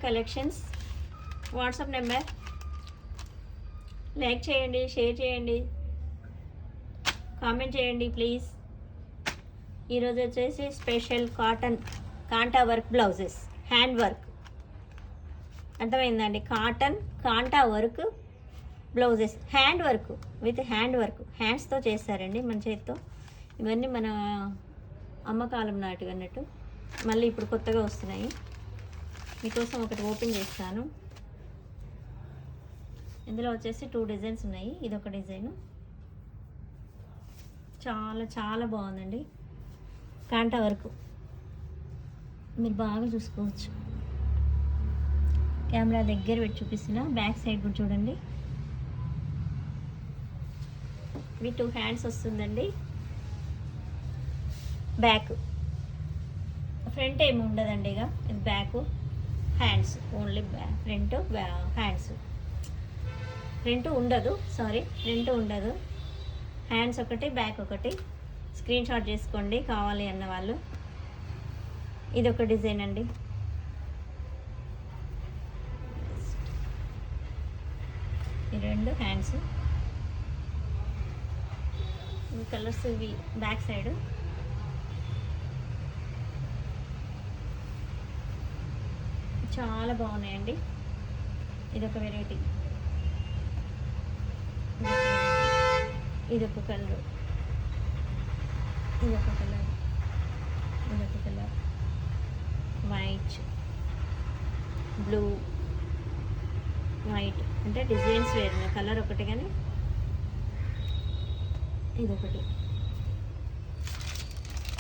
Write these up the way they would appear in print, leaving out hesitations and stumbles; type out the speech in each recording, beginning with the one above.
Collections. WhatsApp number. Like చేయండి, share చేయండి, comment చేయండి ప్లీజ్. ఈరోజు వచ్చేసి special cotton kantha work blouses, hand work. అర్థమైందండి? Cotton kantha work blouses, hand work with hand work, హ్యాండ్స్తో చేస్తారండి, మన చేతితో. ఇవన్నీ మన అమ్మకాలం నాటివి అన్నట్టు, మళ్ళీ ఇప్పుడు కొత్తగా వస్తున్నాయి. మీకోసం ఒకటి ఓపెన్ చేస్తాను. ఇందులో వచ్చేసి 2 డిజైన్స్ ఉన్నాయి. ఇదొక డిజైను, చాలా చాలా బాగుందండి. కాంటా వర్క్ మీరు బాగా చూసుకోవచ్చు. కెమెరా దగ్గర పెట్టి చూపిస్తున్నా. బ్యాక్ సైడ్ కూడా చూడండి. ఇవి 2 హ్యాండ్స్ వస్తుందండి. బ్యాక్, ఫ్రంట్ ఏమి ఉండదండి. ఇక ఇది back, hands only. Front hands, front ఉండదు, సారీ, ఫ్రంట్ ఉండదు. హ్యాండ్స్ ఒకటి, బ్యాక్ ఒకటి. స్క్రీన్ షాట్ చేసుకోండి కావాలి అన్న వాళ్ళు. ఇది ఒక డిజైన్ అండి. ఈ 2 హ్యాండ్స్, ఈ కలర్స్ ఇవి బ్యాక్ సైడ్. చాలా బాగున్నాయండి. ఇదొక వెరైటీ, ఇదొక కలర్, ఇదొక కలర్, ఇదొక కలర్, వైట్, బ్లూ, వైట్. అంటే డిజైన్స్ వేరు, కలర్ ఒకటి కానీ ఇదొకటి.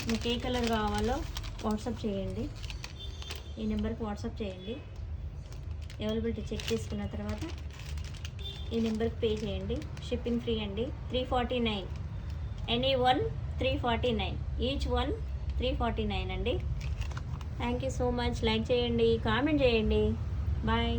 మీకు ఏ కలర్ కావాలో వాట్సాప్ చేయండి. ఈ నెంబర్కి వాట్సాప్ చేయండి. అవైలబిలిటీ చెక్ చేసుకున్న తర్వాత ఈ నెంబర్కి పే చేయండి. షిప్పింగ్ ఫ్రీ అండి. 349, ఎనీ వన్ 349, ఈచ్ వన్ 349 అండి. Thank you so much. Like చేయండి, కామెంట్ చేయండి. బాయ్.